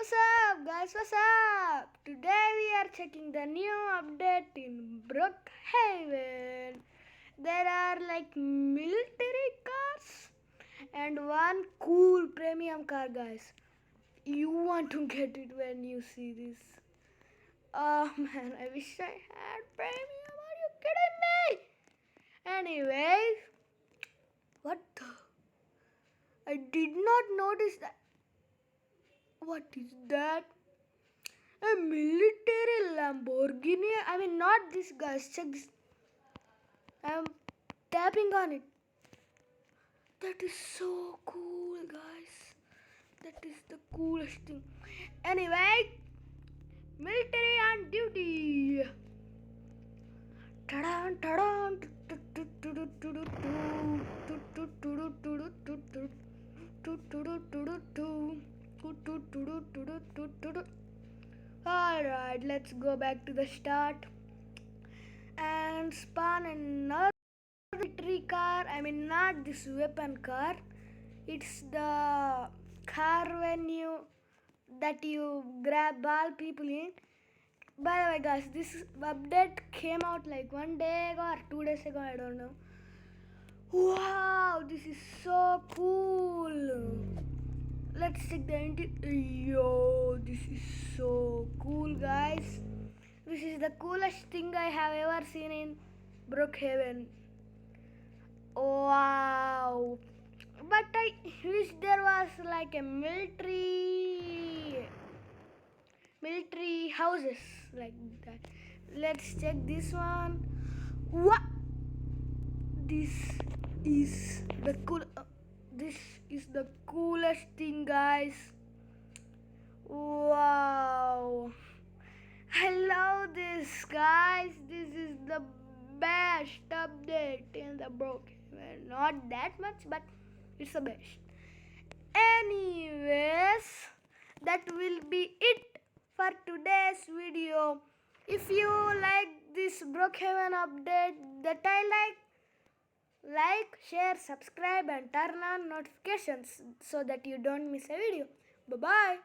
What's up, guys? What's up? Today we are checking the new update in Brookhaven. There are like military cars and one cool premium car, guys. You want to get it when you see this. Oh man, I wish I had premium. Are you kidding me? Anyways, what the? I did not notice that. What is that? A military Lamborghini? I mean, not this, guys. Check this. I'm tapping on it. That is so cool, guys. That is the coolest thing. Anyway, military on duty. Ta-da, ta-da. Alright, let's go back to the start and spawn another military car. I mean, not this weapon car. It's the car that you grab all people in. By the way, guys, this update came out like 1 day ago or 2 days ago. I don't know. Wow, this is so cool. Let's check the Yo, this is so cool, guys. This is the coolest thing I have ever seen in Brookhaven. Wow. But I wish there was like a military houses like that. Let's check this one. What? This is the coolest thing, guys. Wow. I love this, guys. This is the best update in the Brookhaven. Not that much, but it's the best. Anyways, that will be it for today's video. If you like this Brookhaven update that I like, share, subscribe and turn on notifications so that you don't miss a video. Bye-bye.